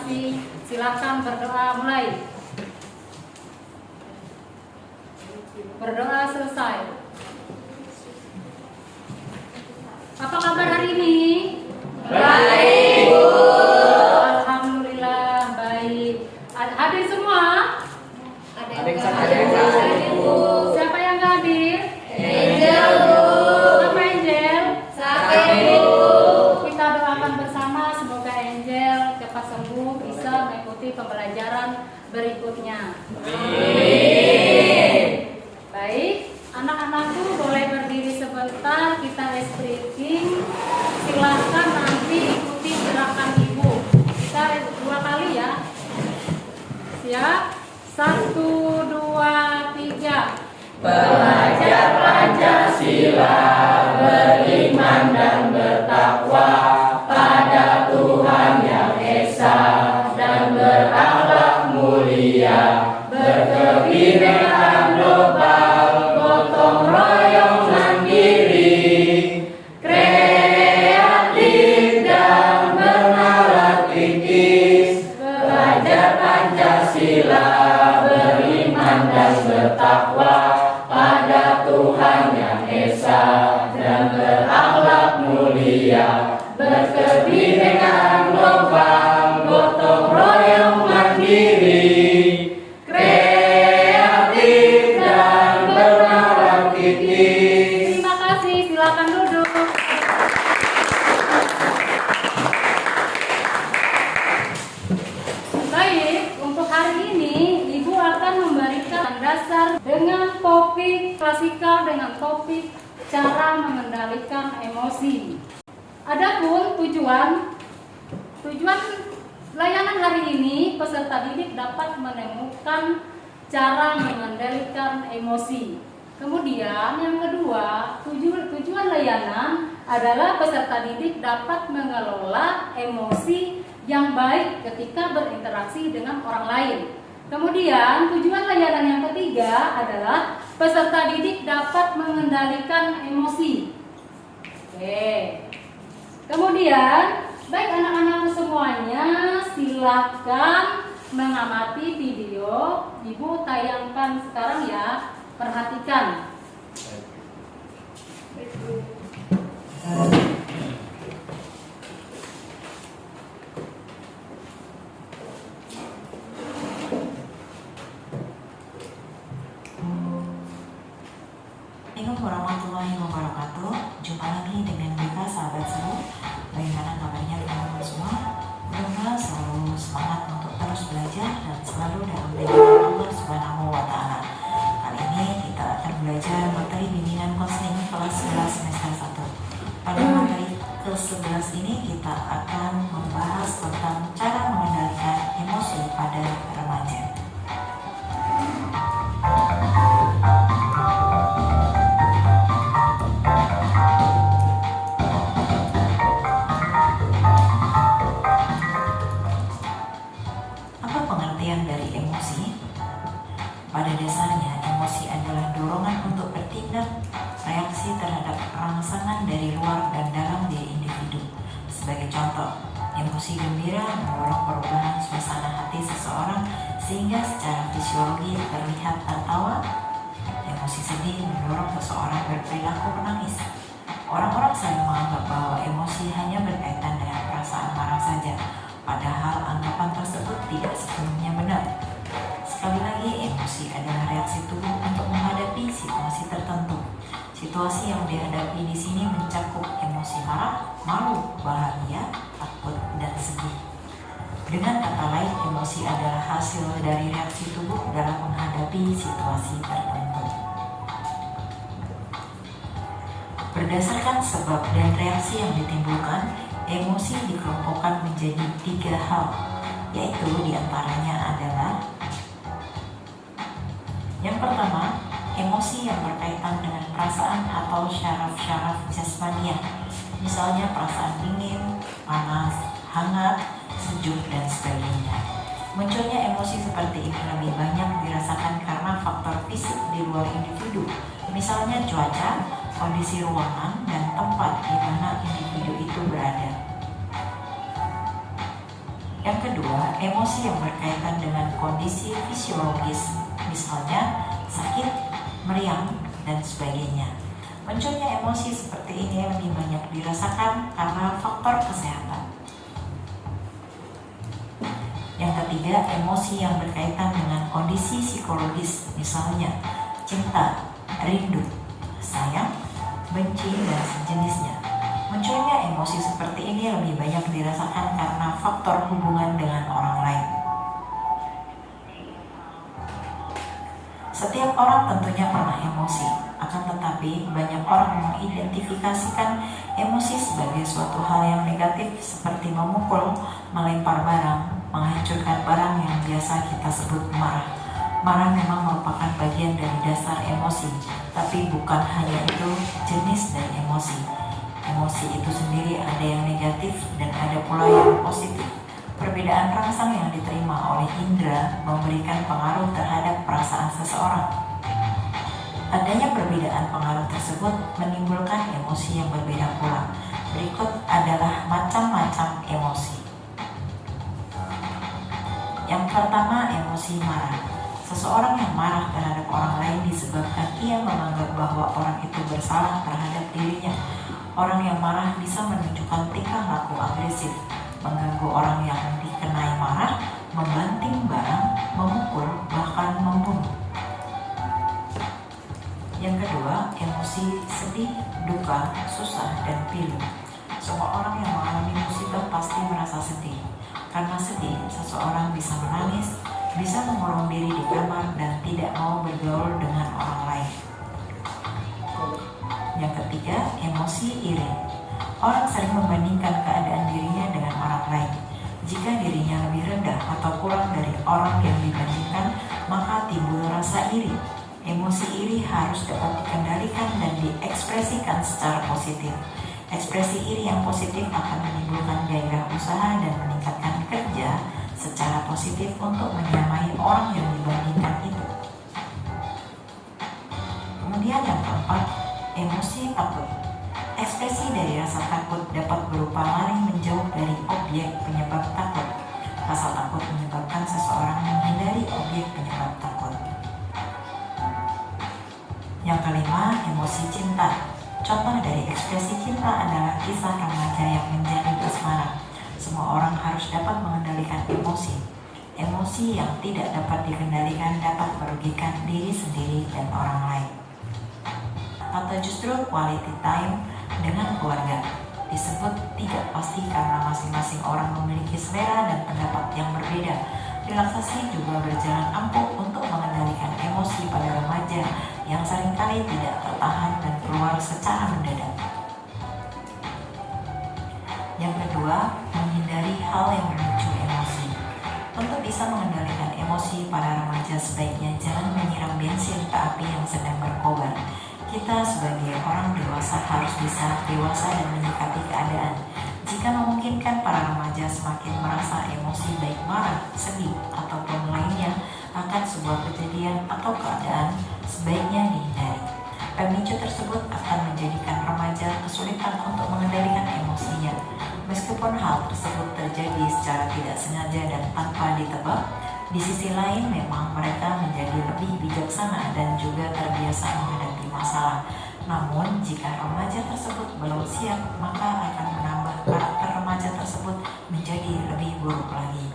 kasih. Silakan berdoa mulai. Berdoa selesai. Apa kabar hari ini? Baik, Bu. Alhamdulillah baik. Hadir semua? Ada yang hadir, Bu. Siapa yang nggak hadir? Angel, Bu. Apa Angel? Sakit, Bu. Kita doakan bersama semoga Angel cepat sembuh, bisa mengikuti pembelajaran berikutnya. Amin. Baik, anak-anakku boleh berdiri sebentar, kita stretching. Silahkan nanti ikuti gerakan ibu. Kita 2 kali ya. Siap? 1, 2, 3. Belajar Pancasila, beriman dan bertakwa pada Tuhan Yang Esa, dan berakhlak mulia, berkebinekaan global, gotong royong mandiri, kreatif dan bernalar kritis. Belajar Pancasila, beriman dan bertakwa pada Tuhan Yang Esa, dan berakhlak mulia, berkebinekaan global, gotong royong mandiri, kreatif dan bernalar kritis. Terima kasih, silakan duduk. Baik, untuk hari ini Ibu akan memberikan dasar dengan topik klasikal, dengan topik cara mengendalikan emosi. Adapun tujuan layanan hari ini, peserta didik dapat menemukan cara mengendalikan emosi. Kemudian yang kedua, tujuan layanan adalah peserta didik dapat mengelola emosi yang baik ketika berinteraksi dengan orang lain. Kemudian tujuan layanan yang ketiga adalah peserta didik dapat mengendalikan emosi. Oke. Kemudian, baik anak-anak semuanya, silakan mengamati video. Ibu tayangkan sekarang ya. Perhatikan. Assalamualaikum warahmatullahi wabarakatuh. Jumpa lagi dengan kita sahabat semua. Bagaimana kabarnya teman-teman semua? Mudah-mudahan selalu semangat untuk terus belajar dan selalu dalam lindungan Allah Subhanahu wa Ta'ala. Kali ini kita akan belajar materi bimbingan konseling kelas 11 semester 1. Pada materi ke-11 ini kita akan membahas tentang cara mengendalikan emosi pada remaja. Pada dasarnya, emosi adalah dorongan untuk bertindak, reaksi terhadap rangsangan dari luar dan dalam diri individu. Sebagai contoh, emosi gembira mendorong perubahan suasana hati seseorang sehingga secara fisiologi terlihat tertawa. Emosi sedih mendorong seseorang berperilaku menangis. Orang-orang selalu menganggap bahwa emosi hanya berkaitan dengan perasaan marah saja, padahal anggapan tersebut tidak sepenuhnya benar. Sekali lagi, emosi adalah reaksi tubuh untuk menghadapi situasi tertentu. Situasi yang dihadapi di sini mencakup emosi marah, malu, bahagia, takut, dan sedih. Dengan kata lain, emosi adalah hasil dari reaksi tubuh dalam menghadapi situasi tertentu. Berdasarkan sebab dan reaksi yang ditimbulkan, emosi dikelompokkan menjadi 3 hal, yaitu diantaranya adalah: yang pertama, emosi yang berkaitan dengan perasaan atau syaraf-syaraf jasmania, misalnya perasaan dingin, panas, hangat, sejuk, dan sebagainya. Munculnya emosi seperti ini lebih banyak dirasakan karena faktor fisik di luar individu, misalnya cuaca, kondisi ruangan, dan tempat di mana individu itu berada. Yang kedua, emosi yang berkaitan dengan kondisi fisiologis, misalnya sakit, meriang, dan sebagainya. Munculnya emosi seperti ini lebih banyak dirasakan karena faktor kesehatan. Yang ketiga, emosi yang berkaitan dengan kondisi psikologis, misalnya cinta, rindu, sayang, benci, dan sejenisnya. Munculnya emosi seperti ini lebih banyak dirasakan karena faktor hubungan dengan orang lain. Setiap orang tentunya pernah emosi, akan tetapi banyak orang mengidentifikasikan emosi sebagai suatu hal yang negatif seperti memukul, melempar barang, menghancurkan barang yang biasa kita sebut marah. Marah memang merupakan bagian dari dasar emosi, tapi bukan hanya itu jenis dari emosi. Emosi itu sendiri ada yang negatif dan ada pula yang positif. Perbedaan rangsang yang diterima oleh indera memberikan pengaruh terhadap perasaan seseorang. Adanya perbedaan pengaruh tersebut menimbulkan emosi yang berbeda pula. Berikut adalah macam-macam emosi. Yang pertama, emosi marah. Seseorang yang marah terhadap orang lain disebabkan ia menganggap bahwa orang itu bersalah terhadap dirinya. Orang yang marah bisa menunjukkan tingkah laku agresif, mengganggu orang yang dikenai marah, membanting barang, memukul, bahkan membunuh. Yang kedua, emosi sedih, duka, susah, dan pilu. Semua orang yang mengalami musibah pasti merasa sedih. Karena sedih, seseorang bisa menangis, bisa mengurung diri di kamar, dan tidak mau bergaul dengan orang lain. Yang ketiga, emosi iri. Orang sering membandingkan keadaan dirinya dengan orang lain. Jika dirinya lebih rendah atau kurang dari orang yang dibandingkan, maka timbul rasa iri. Emosi iri harus dapat dikendalikan dan diekspresikan secara positif. Ekspresi iri yang positif akan menimbulkan gairah usaha dan meningkatkan kerja secara positif untuk menyamai orang yang dibandingkan itu. Kemudian yang keempat, emosi takut. Ekspresi dari rasa takut dapat berupa lari menjauh dari objek penyebab takut. Rasa takut menyebabkan seseorang menghindari objek penyebab takut. Yang kelima, emosi cinta. Contoh dari ekspresi cinta adalah kisah remaja yang menjadi asmara. Semua orang harus dapat mengendalikan emosi. Emosi yang tidak dapat dikendalikan dapat merugikan diri sendiri dan orang lain. Atau justru quality time dengan keluarga. Disebut tidak pasti karena masing-masing orang memiliki selera dan pendapat yang berbeda. Relaksasi juga berjalan ampuh untuk mengendalikan emosi pada remaja yang seringkali tidak tertahan dan keluar secara mendadak. Yang kedua, menghindari hal yang memicu emosi. Untuk bisa mengendalikan emosi para remaja, sebaiknya jangan menyiram bensin ke api yang sedang berkobar. Kita sebagai orang dewasa harus bisa dewasa dan menyikapi keadaan. Jika memungkinkan, para remaja semakin merasa emosi baik marah, sedih, ataupun lainnya akan sebuah kejadian atau keadaan, sebaiknya dihindari. Pemicu tersebut akan menjadikan remaja kesulitan untuk mengendalikan emosinya. Meskipun hal tersebut terjadi secara tidak sengaja dan tanpa ditebak, di sisi lain memang mereka menjadi lebih bijaksana dan juga terbiasa menghadapi masalah. Namun, jika remaja tersebut belum siap, maka akan menambah karakter remaja tersebut menjadi lebih buruk lagi.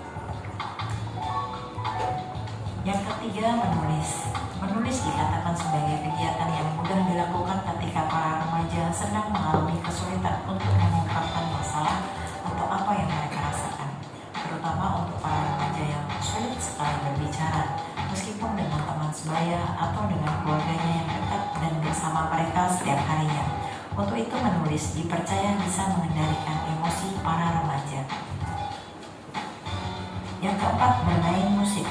Yang ketiga, menulis. Menulis dikatakan sebagai kegiatan yang mudah dilakukan ketika para remaja sedang mengalami kesulitan untuk mengungkapkan masalah atau apa yang mereka rasakan, terutama untuk para remaja yang sulit sekali berbicara, meskipun dengan teman sebaya atau dengan keluarganya yang dekat dan bersama mereka setiap harinya. Untuk itu, menulis dipercaya bisa mengendalikan emosi para remaja. Yang keempat, bermain musik.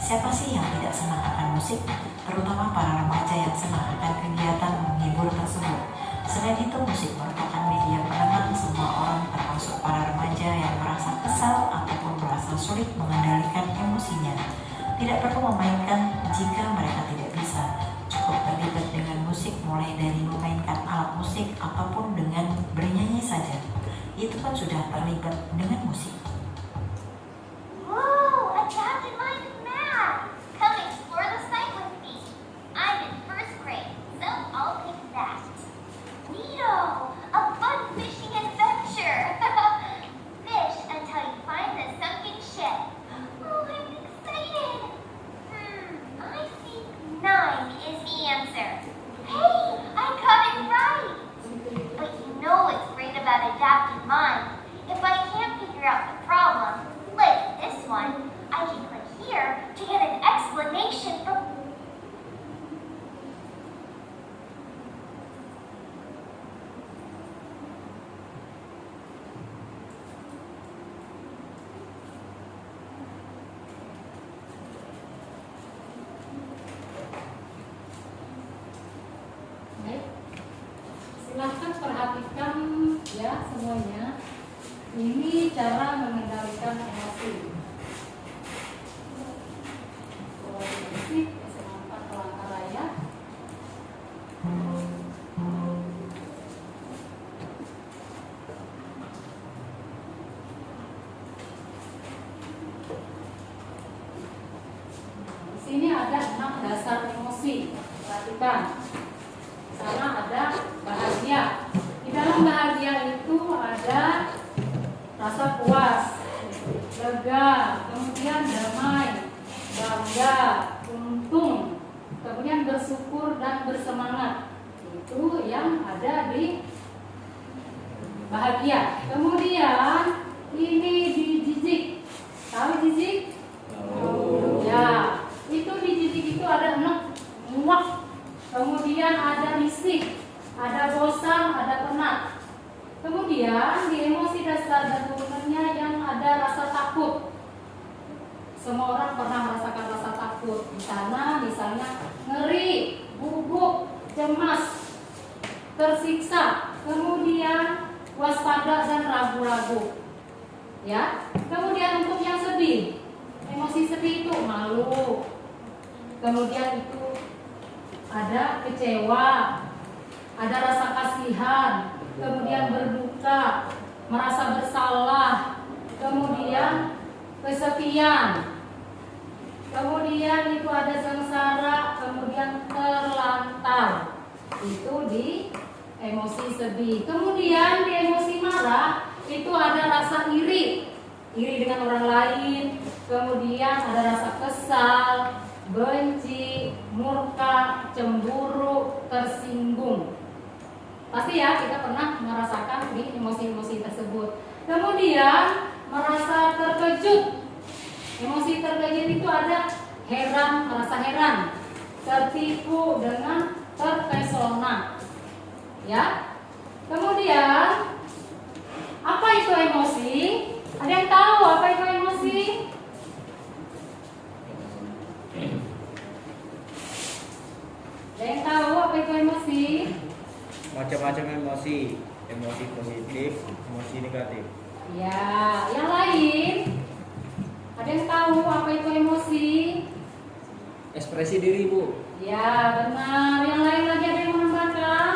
Siapa sih yang tidak senang akan musik, terutama para remaja yang senang akan kegiatan menghibur tersebut. Selain itu, musik merupakan media penenang semua orang, termasuk para remaja yang merasa kesal ataupun merasa sulit mengendalikan emosinya. Tidak perlu memainkan jika mereka tidak bisa. Cukup terlibat dengan musik, mulai dari memainkan alat musik ataupun dengan bernyanyi saja. Itu pun sudah terlibat dengan musik. ya semuanya. Ini cara mengendalikan emosi. SMA 4 Palangkaraya. Di sini ada 6 dasar emosi. Perhatikan. Sana ada bahagia. Di dalam bahagia itu ada rasa puas, lega, kemudian damai, bangga, untung, kemudian bersyukur dan bersemangat. Itu yang ada di bahagia. Kemudian ini di jijik. Tahu jijik? Ya, itu di jijik itu ada enek, muak, kemudian ada risih, ada bosan, ada penat. Kemudian di emosi dasar dan turunannya yang ada rasa takut. Semua orang pernah merasakan rasa takut. Di sana misalnya ngeri, gugup, cemas, tersiksa, kemudian waspada dan ragu-ragu. Ya. Kemudian untuk yang sedih, emosi sedih itu malu. Kemudian itu ada kecewa, ada rasa kasihan, kemudian berduka, merasa bersalah, kemudian kesepian, kemudian itu ada sengsara, kemudian terlantar. Itu di emosi sedih. Kemudian di emosi marah itu ada rasa iri dengan orang lain, kemudian ada rasa kesal, benci, murka, cemburu, tersinggung. Pasti ya kita pernah merasakan di emosi-emosi tersebut. Kemudian merasa terkejut. Emosi terkejut itu ada heran, merasa heran, tertipu dengan terpesona. Ya. Kemudian apa itu emosi? Ada yang tahu apa itu emosi? Ada yang tahu apa itu emosi? Macam-macam emosi, emosi positif, emosi negatif. Ya, yang lain? Ada yang tahu apa itu emosi? Ekspresi diri, Bu. Ya, benar. Yang lain lagi ada yang menambahkan?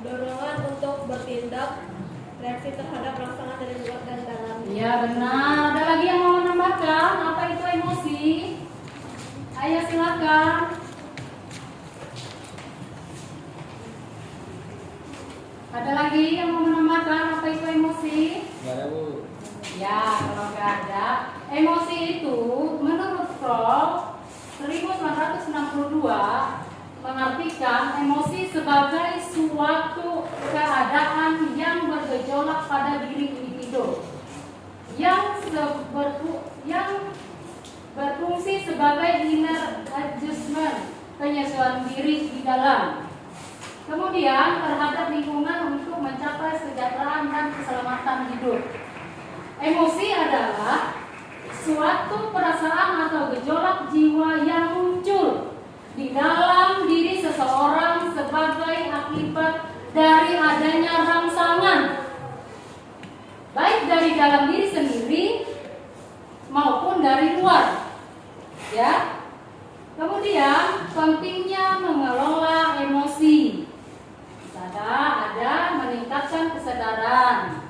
Dorongan untuk bertindak, reaksi terhadap rangsangan dari luar dan dalam. Ya, benar. Ada lagi yang mau menambahkan apa itu emosi? Ayo silakan. Ada lagi yang mau menambahkan apa itu emosi? Nggak ada, Bu. Ya, kalau nggak ada, emosi itu menurut Freud 1962 mengartikan emosi sebagai suatu keadaan yang bergejolak pada diri individu yang berfungsi sebagai inner adjustment, penyesuaian diri di dalam, kemudian terhadap lingkungan untuk mencapai kesejahteraan dan keselamatan hidup. Emosi adalah suatu perasaan atau gejolak jiwa yang muncul di dalam diri seseorang sebagai akibat dari adanya rangsangan, baik dari dalam diri sendiri maupun dari luar. Ya. Kemudian pentingnya mengelola emosi. Ada meningkatkan kesadaran.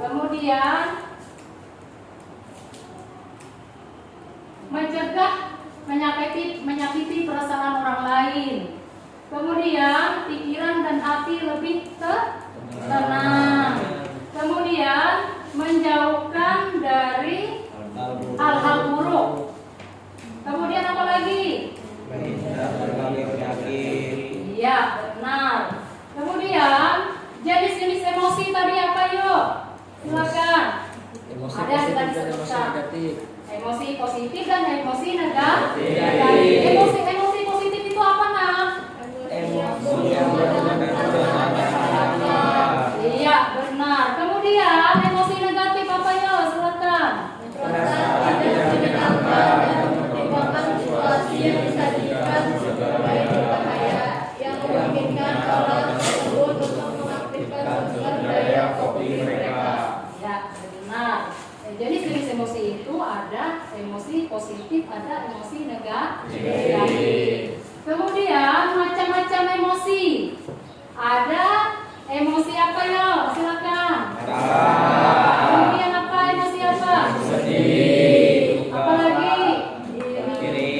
Kemudian mencegah menyakiti perasaan orang lain. Kemudian pikiran dan hati lebih tenang. Kemudian menjauhkan dari hal-hal buruk. Kemudian apa lagi? Berbagai penyakit. Iya, benar. Kemudian jenis-jenis emosi tadi apa yuk? Silakan. Emosi Ada yang positif tadi dan emosi sebutkan. negatif. Emosi positif dan emosi negatif. Negatif. Emosi positif itu apa, Nak? Emosi yang bermanfaat. Iya, benar. Kemudian emosi negatif apa yuk? Silakan. Perasaan tidak menyenangkan dan menyebabkan situasi yang disajikan sebagai bahaya yang memungkinkan orang tersebut untuk mengaktifkan sumber daya negatif. Kemudian macam-macam emosi. Ada emosi apa ya? Silakan. Kemudian apa emosi apa? Sedih. Apalagi?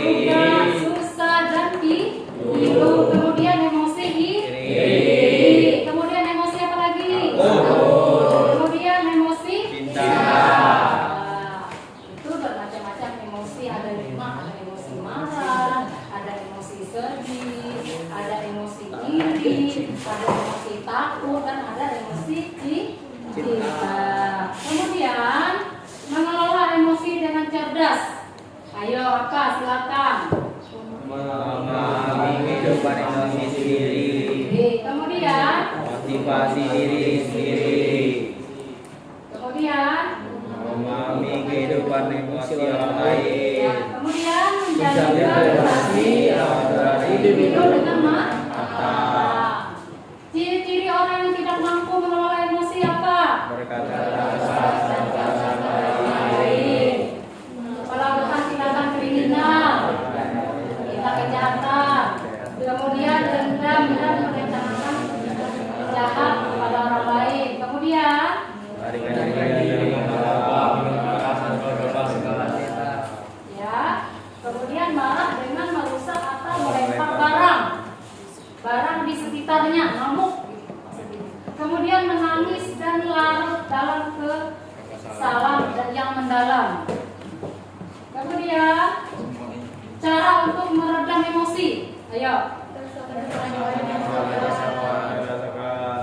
Duka, susah dan pilu. Kemudian emosi iri. Kemudian emosi apa lagi? Kemudian emosi Cinta. Itu bermacam-macam emosi. Ada 5, ada emosi marah, ada emosi sedih, ada emosi iri, ada emosi takut, dan ada emosi cinta. Kemudian mengelola emosi dengan cerdas. Ayo, apa? Silakan. Memahami kehidupan emosi sendiri. Kemudian, Motivasi diri sendiri. kemudian, Memahami kehidupan emosi orang lain. ya, kemudian menjaga relasi relasi dari individu dengan mata. mata. Ciri-ciri orang yang tidak mampu mengelola emosi apa? Berkata Baik. Melakukan tindakan kriminal, tindak kejahatan, kemudian dendam dan merencanakan jahat kepada orang lain. Kemudian ya, kemudian marah dengan merusak atau melempar barang di sekitarnya, ngamuk. Kemudian menangis dan larut dalam kekesalan dan yang mendalam. Kemudian cara untuk meredam emosi. Ayo.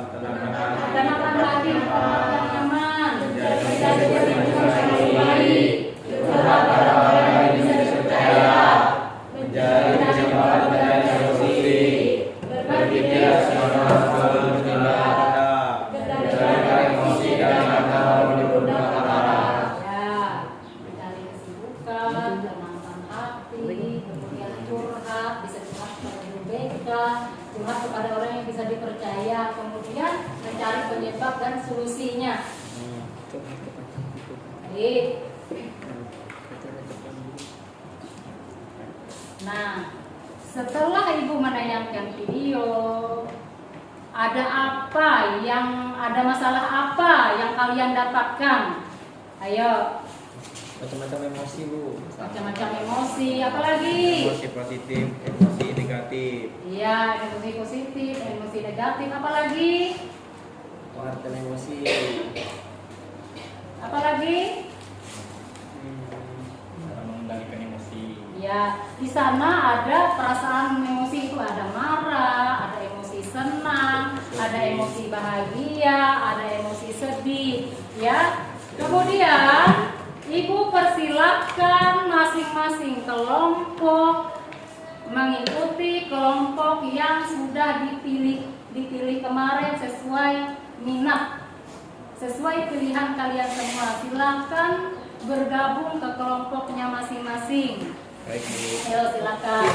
Tenangkan hati di tempat yang nyaman. Menjadi lingkungan yang baik. Curhat pada orang yang bisa dipercaya. menjadi penyemangat dan emosi. Berpikir rasional bertindak. Menjaga emosi dan mata menyempurnakan arah. Ya, mencari kesibukan, tenangkan hati, kemudian curhat, bisa curhat kepada guru BK, curhat kepada orang yang bisa dipercaya, kemudian mencari penyebab dan solusinya. Baik. Nah, setelah ibu menayangkan video, ada masalah apa yang kalian dapatkan? Ayo, Macam-macam emosi, Bu. macam-macam emosi, apalagi? Emosi positif, emosi negatif. Iya, emosi positif, emosi negatif, apalagi? Pengertian emosi. Apalagi? Cara mengendalikan emosi. Ya, di sana ada perasaan emosi itu, ada marah, ada emosi senang, ada emosi bahagia, ada emosi sedih, ya. Kemudian ibu persilahkan masing-masing kelompok mengikuti kelompok yang sudah dipilih kemarin sesuai minat, sesuai pilihan kalian semua. Silakan bergabung ke kelompoknya masing-masing. Baik, Bu. Ayo silakan.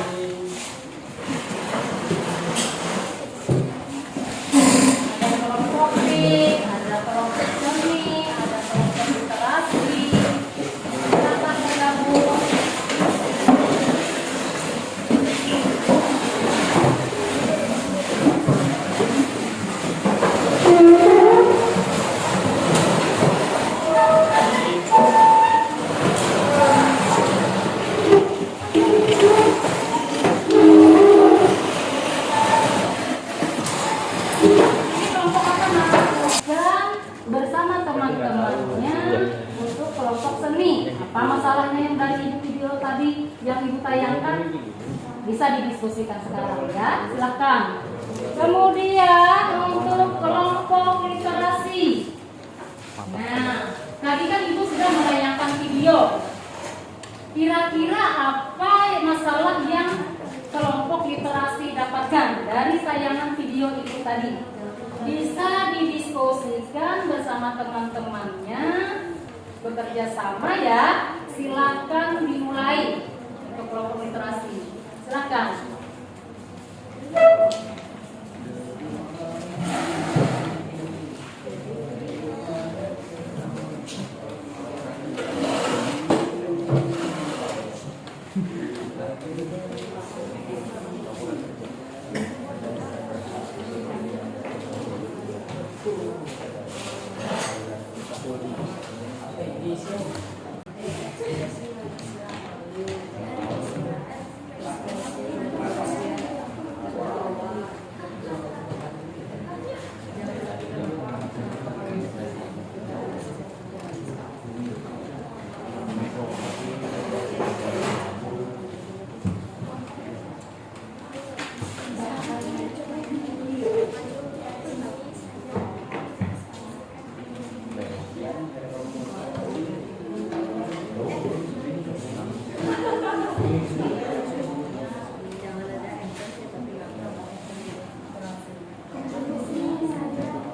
Ada kelompok tik, ada kelompok seni, ada kelompok literasi. Silakan bergabung. Ini kelompok apa namanya? Dan bersama teman-temannya untuk kelompok seni. Apa masalahnya yang dari ibu video tadi yang ibu tayangkan? Bisa didiskusikan sekarang ya, silakan. Kemudian untuk kelompok literasi. Nah, tadi kan ibu sudah menayangkan video. Kira-kira apa masalah yang kelompok literasi dapatkan dari tayangan video itu tadi? Bisa didiskusikan bersama teman-temannya, bekerja sama ya. Silakan dimulai untuk kelompok literasi. Silakan.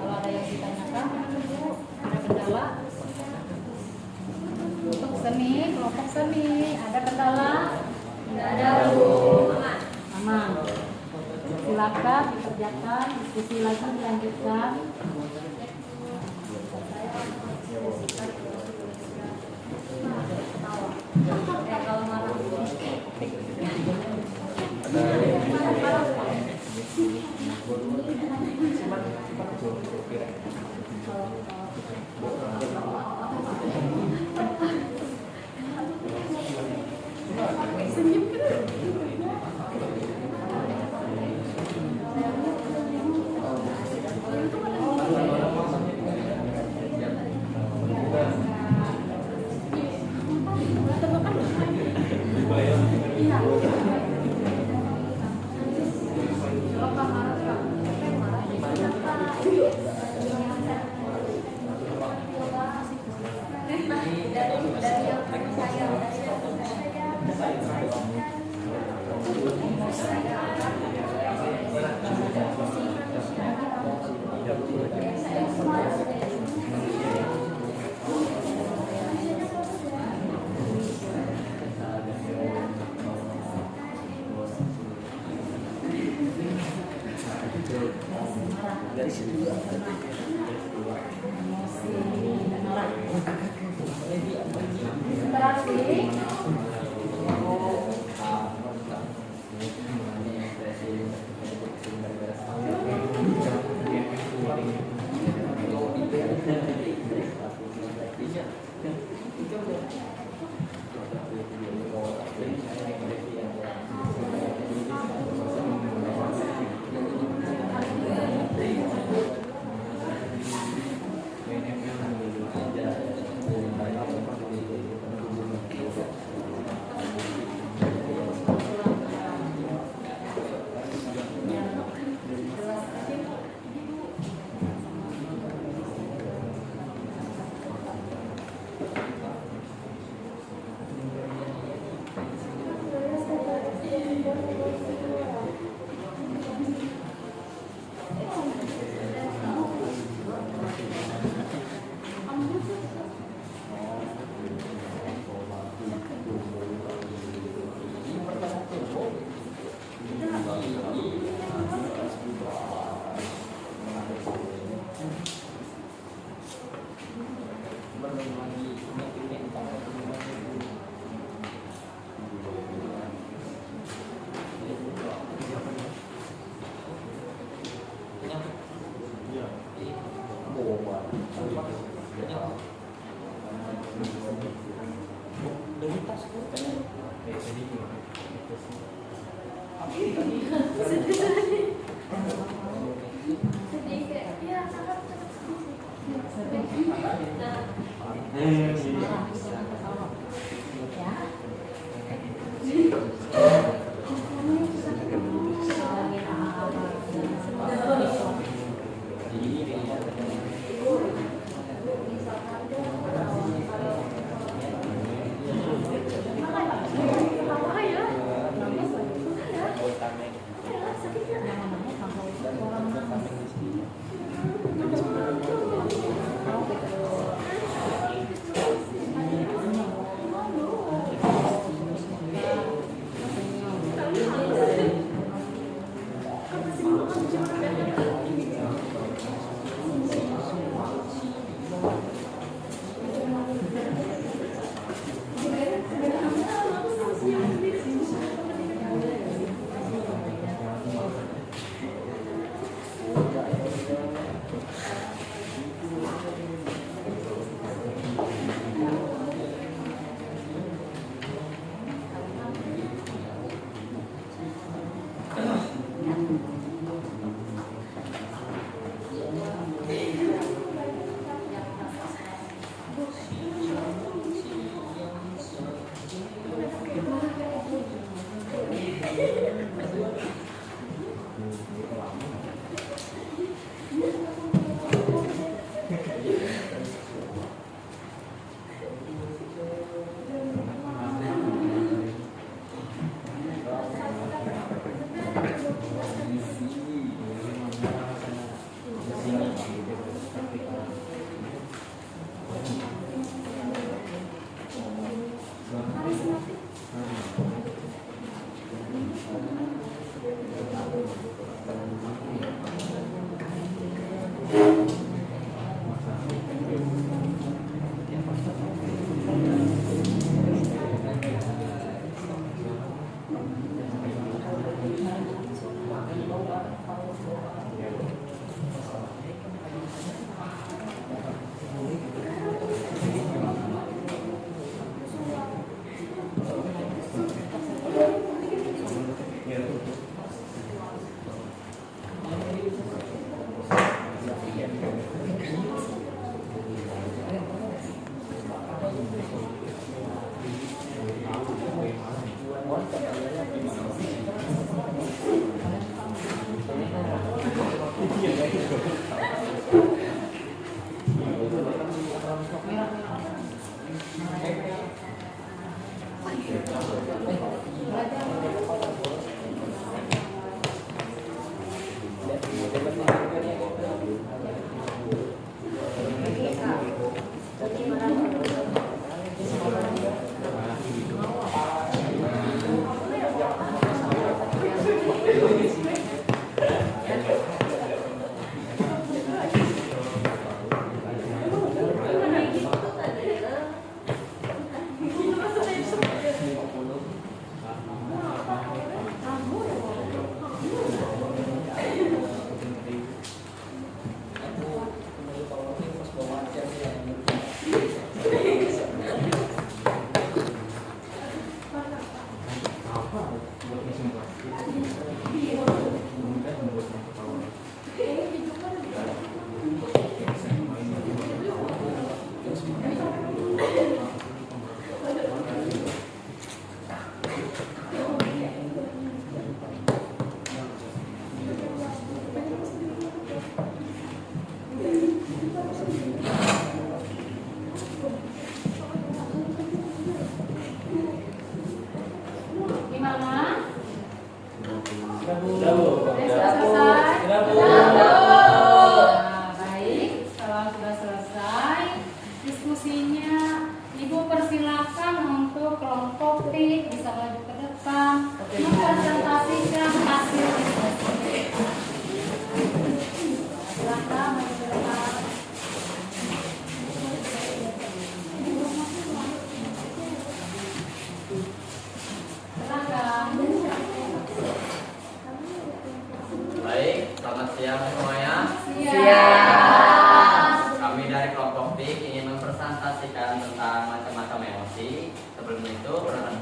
Kalau ada yang ditanyakan, ada kendala untuk seni, kelompok seni, ada kendala? Tidak ada, Bu. Aman. Silakan dikerjakan, diskusi lagi dilanjutkan. Kalau marah.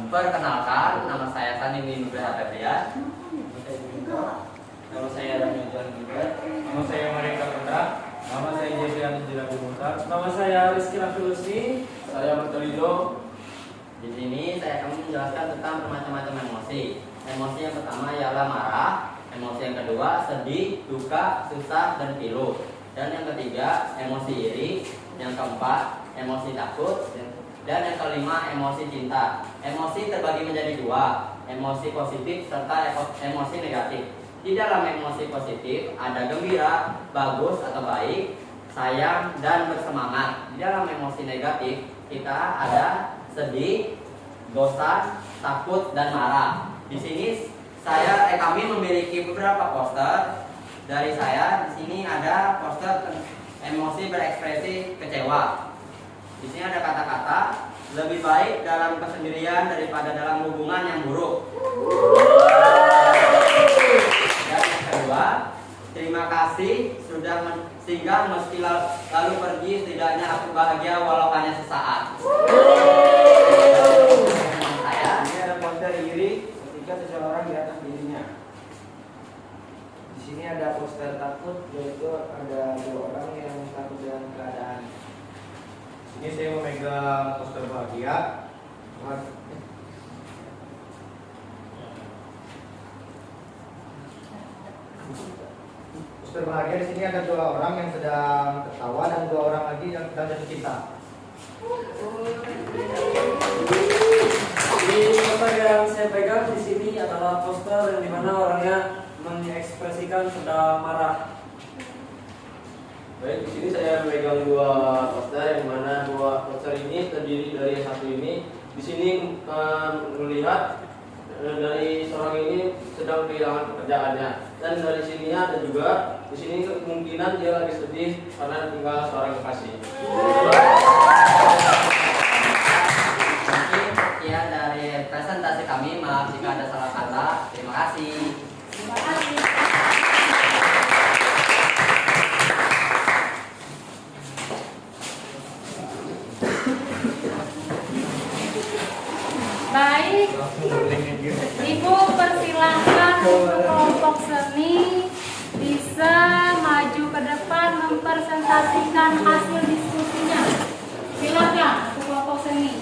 Perkenalkan, nama saya Sani Nugraha Febrian. Nama saya Daniel Jalan Gilbert. Nama saya Marika Putra. Nama saya Jefian Jilabu Mutar. Nama saya Rizky Rafilusi. Saya Bertolido. Di sini saya akan menjelaskan tentang bermacam-macam emosi. Emosi yang pertama ialah marah. Emosi yang kedua sedih, duka, susah, dan pilu. Dan yang ketiga emosi iri. Yang keempat emosi takut. Dan yang kelima emosi cinta. Emosi terbagi menjadi dua, emosi positif serta emosi negatif. Di dalam emosi positif ada gembira, bagus atau baik, sayang, dan bersemangat. Di dalam emosi negatif kita ada sedih, bosan, takut, dan marah. Di sini kami memiliki beberapa poster. Dari saya di sini ada poster emosi berekspresi kecewa. Di sini ada kata-kata lebih baik dalam kesendirian daripada dalam hubungan yang buruk. Dan yang kedua, terima kasih sudah singgah meski lalu pergi, setidaknya aku bahagia walau hanya sesaat. Ini ada poster iri ketika seseorang di atas dirinya. Di sini ada poster takut, yaitu ada dua orang yang takut dengan keadaan. Ini saya memegang poster bahagia. Poster bahagia di sini ada 2 orang yang sedang tertawa dan 2 orang lagi yang sedang jatuh cinta. Di poster yang saya pegang di sini adalah poster yang dimana orangnya mengekspresikan sedang marah. Baik, di sini saya memegang 2 poster yang mana 2 poster ini terdiri dari yang satu ini. Di sini melihat dari seorang ini sedang kehilangan pekerjaannya, dan dari sini ada juga di sini kemungkinan dia lagi sedih karena tinggal seorang kekasih. Mungkin sekian dari presentasi kami. Maaf jika ada salah kata. Terima kasih. Terima kasih. Baik, Ibu persilahkan untuk kelompok seni bisa maju ke depan mempresentasikan hasil diskusinya. Silakan untuk kelompok seni.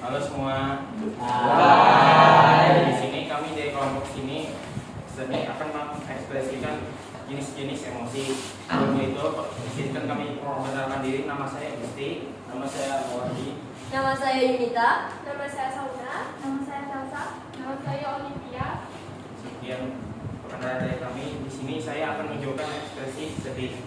Halo semua. Hai. Di sini kami dari kelompok seni akan mengekspresikan jenis-jenis emosi. Sebelum itu, izinkan kami memperkenalkan diri. Nama saya Gusti. Nama saya Mawadi. Nama saya Yunita. Nama saya Sauna. Nama saya Salsa. Nama saya Olivia. Sekian perkenalan dari kami. Di sini saya akan menunjukkan ekspresi sedih.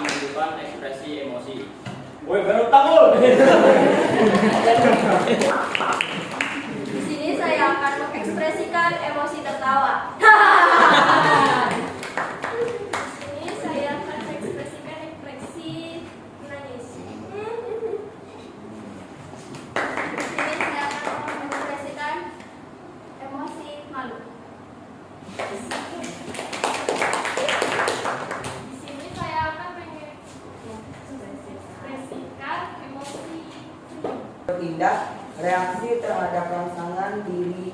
Menunjukkan ekspresi emosi. Woi, baru tanggul. Di sini saya akan mengekspresikan emosi tertawa. Di sini saya akan mengekspresikan ekspresi menangis. Di sini saya akan mengekspresikan emosi malu. Di sini saya akan mengekspresikan emosi Bertindak reaksi terhadap rangsangan diri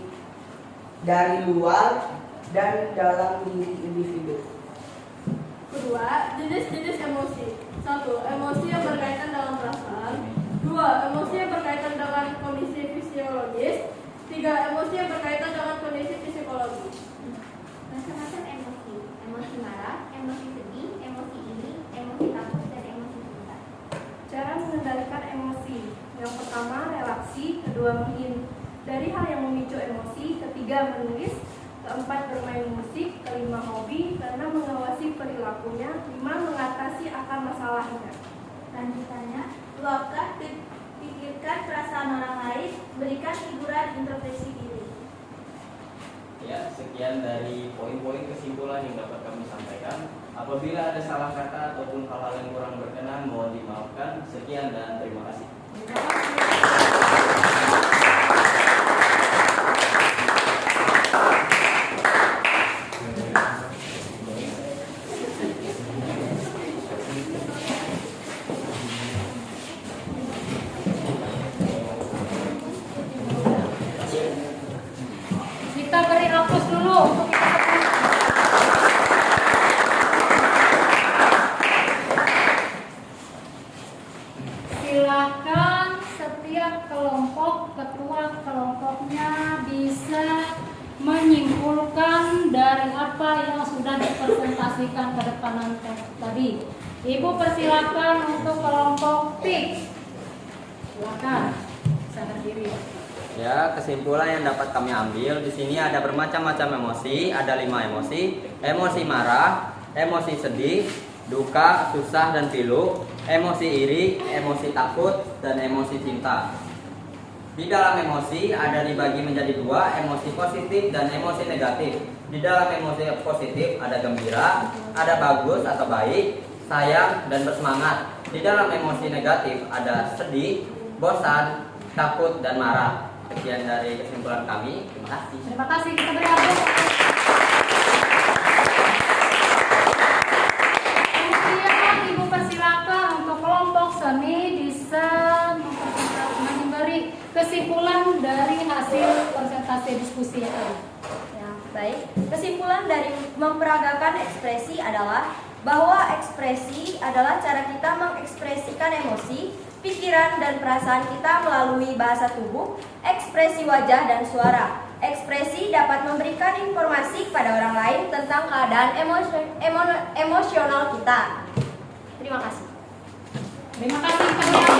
dari luar dan dalam diri individu. Kedua, jenis-jenis emosi. 1. Emosi yang berkaitan dengan perasaan. 2. Emosi yang berkaitan dengan kondisi fisiologis. 3. Emosi yang berkaitan dengan kondisi psikologi. macam-macam emosi. Emosi marah, emosi sedih, emosi iri, emosi takut, dan emosi cinta. Cara mengendalikan emosi. Yang pertama, relaksi. Kedua, menghindari hal yang memicu emosi. Ketiga, menulis. Keempat, bermain musik. Kelima, hobi. Keenam, mengawasi perilakunya. 5. Mengatasi akar masalahnya. Lanjutannya, luapkan, pikirkan perasaan orang lain, berikan hiburan introspeksi diri. Ya, sekian dari poin-poin kesimpulan yang dapat kami sampaikan. Apabila ada salah kata ataupun hal-hal yang kurang berkenan, mohon dimaafkan. Sekian dan terima kasih. Kita beri hapus dulu untuk silakan setiap kelompok, ketua kelompoknya bisa menyimpulkan dari apa yang sudah dipresentasikan ke depan tadi. Ibu persilakan untuk kelompok PIK. Silakan, sadar diri. Ya, kesimpulan yang dapat kami ambil di sini ada bermacam-macam emosi, ada 5 emosi: emosi marah, emosi sedih, duka, susah dan pilu, emosi iri, emosi takut, dan emosi cinta. Di dalam emosi ada dibagi menjadi 2, emosi positif dan emosi negatif. Di dalam emosi positif ada gembira, ada bagus atau baik, sayang, dan bersemangat. Di dalam emosi negatif ada sedih, bosan, takut, dan marah. Sekian dari kesimpulan kami. Terima kasih. Terima kasih, kita beri hapus. Kemudian Ibu persilakan untuk kelompok seni bisa memberi kesimpulan dari hasil presentasi diskusi tadi. Ya, baik. Kesimpulan dari memperagakan ekspresi adalah bahwa ekspresi adalah cara kita mengekspresikan emosi, pikiran, dan perasaan kita melalui bahasa tubuh, ekspresi wajah, dan suara. Ekspresi dapat memberikan informasi kepada orang lain tentang keadaan emosional kita. Terima kasih. Terima kasih kalian.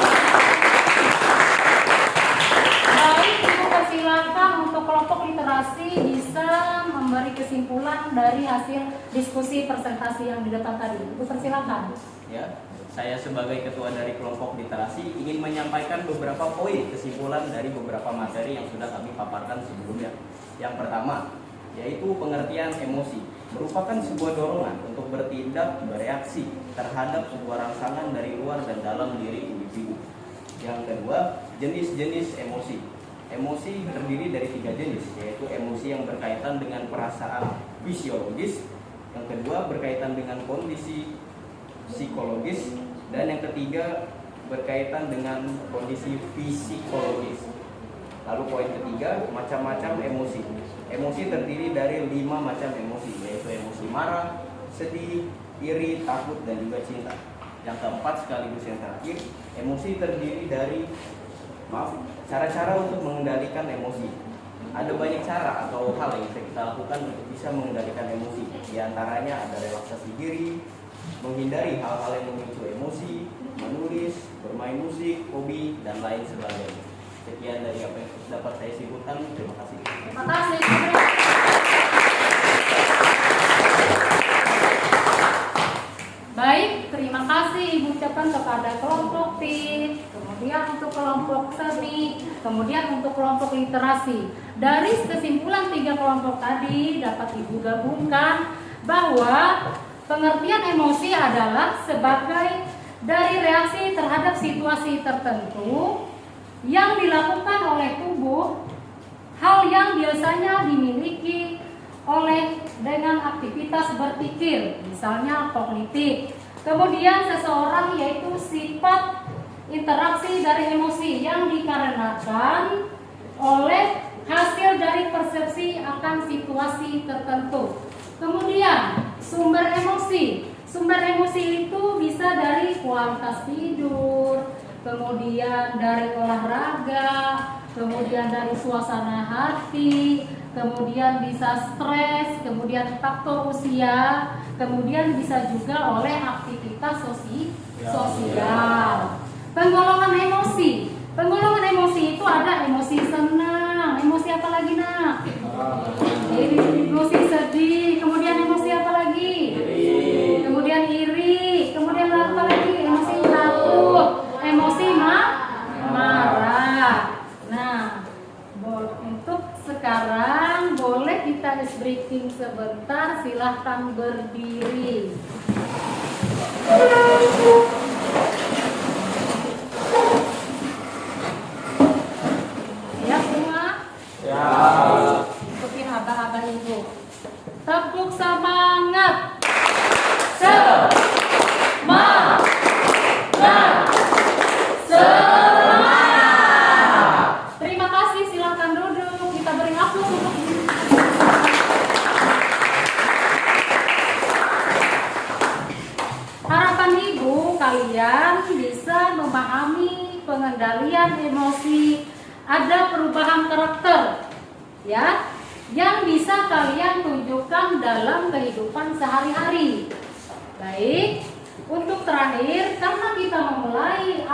Baik, Ibu persilakan untuk kelompok literasi bisa memberi kesimpulan dari hasil diskusi presentasi yang di depan tadi. Ibu persilakan. Ya, saya sebagai ketua dari kelompok literasi ingin menyampaikan beberapa poin kesimpulan dari beberapa materi yang sudah kami paparkan sebelumnya. Yang pertama, yaitu pengertian emosi merupakan sebuah dorongan untuk bertindak, bereaksi terhadap sebuah rangsangan dari luar dan dalam diri individu. Yang kedua, jenis-jenis emosi. Emosi terdiri dari 3 jenis, yaitu emosi yang berkaitan dengan perasaan fisiologis, yang kedua berkaitan dengan kondisi psikologis, dan yang ketiga berkaitan dengan kondisi psikologis. Lalu poin ketiga, macam-macam emosi. Emosi terdiri dari 5 macam emosi, yaitu emosi marah, sedih, iri, takut, dan juga cinta. Yang keempat sekaligus yang terakhir, emosi terdiri dari cara-cara untuk mengendalikan emosi. Ada banyak cara atau hal yang bisa kita lakukan untuk bisa mengendalikan emosi. Di antaranya ada relaksasi diri, menghindari hal-hal yang memicu emosi, menulis, bermain musik, hobi, dan lain sebagainya. Sekian dari apa yang dapat saya simpulkan. Terima kasih. Terima kasih. Baik, terima kasih Ibu ucapkan kepada kelompok PIT, kemudian untuk kelompok seni, kemudian untuk kelompok literasi. Dari kesimpulan 3 kelompok tadi dapat Ibu gabungkan bahwa pengertian emosi adalah sebagai dari reaksi terhadap situasi tertentu yang dilakukan oleh tubuh, hal yang biasanya dimiliki oleh dengan aktivitas berpikir, misalnya kognitif. Kemudian seseorang yaitu sifat interaksi dari emosi yang dikarenakan oleh hasil dari persepsi akan situasi tertentu. Kemudian sumber emosi. Sumber emosi itu bisa dari kualitas tidur, kemudian dari olahraga, kemudian dari suasana hati, kemudian bisa stres, kemudian faktor usia, kemudian bisa juga oleh aktivitas sosial. Penggolongan emosi. Penggolongan emosi itu ada emosi senang, emosi apa lagi nak? Emosi sedih, kemudian emosi apa lagi? Kemudian iri, kemudian apa lagi? Emosi takut, emosi marah. Nah, untuk sekarang boleh kita ice breaking sebentar, silahkan berdiri. Ya semua? Ya. Ikutin abang-abang Ibu. Tepuk semangat. Semangat. Terima kasih, silakan duduk. Kita beri aplaus untuk harapan Ibu kalian bisa memahami pengendalian emosi, ada perubahan karakter, ya, yang bisa kalian tunjukkan dalam kehidupan sehari-hari. Baik, untuk terakhir, karena kita memulai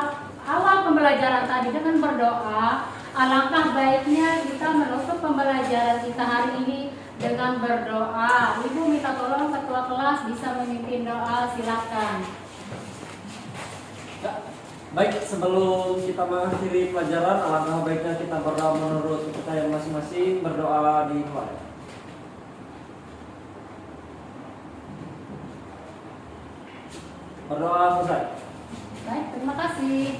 awal pembelajaran tadi dengan berdoa, alangkah baiknya kita menutup pembelajaran kita hari ini dengan berdoa. Ibu minta tolong ketua kelas bisa memimpin doa, silakan. Baik, sebelum kita mengakhiri pelajaran, alangkah baiknya kita berdoa menurut kepercayaan masing-masing, berdoa di luar. Berdoa selesai. Baik, terima kasih.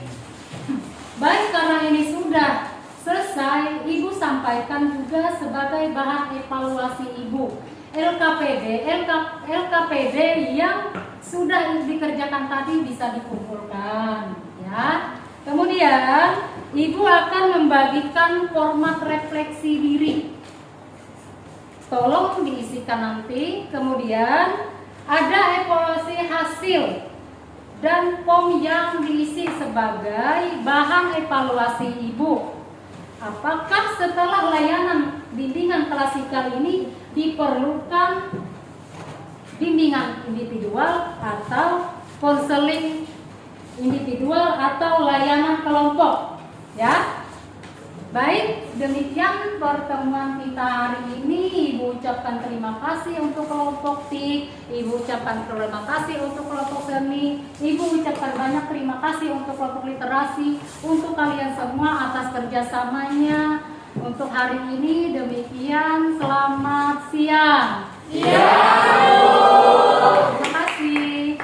Baik, karena ini sudah selesai, Ibu sampaikan juga sebagai bahan evaluasi Ibu LKPD yang sudah dikerjakan tadi bisa dikumpulkan, ya. Kemudian Ibu akan membagikan format refleksi diri. Tolong diisikan nanti. Kemudian ada evaluasi hasil dan form yang diisi sebagai bahan evaluasi Ibu. Apakah setelah layanan bimbingan klasikal ini diperlukan bimbingan individual atau konseling individual atau layanan kelompok, ya? Baik, demikian pertemuan kita hari ini. Ibu ucapkan terima kasih untuk kelompok TIK, Ibu ucapkan terima kasih untuk kelompok seni, Ibu ucapkan banyak terima kasih untuk kelompok literasi, untuk kalian semua atas kerjasamanya untuk hari ini. Demikian, selamat siang. Iya. Terima kasih.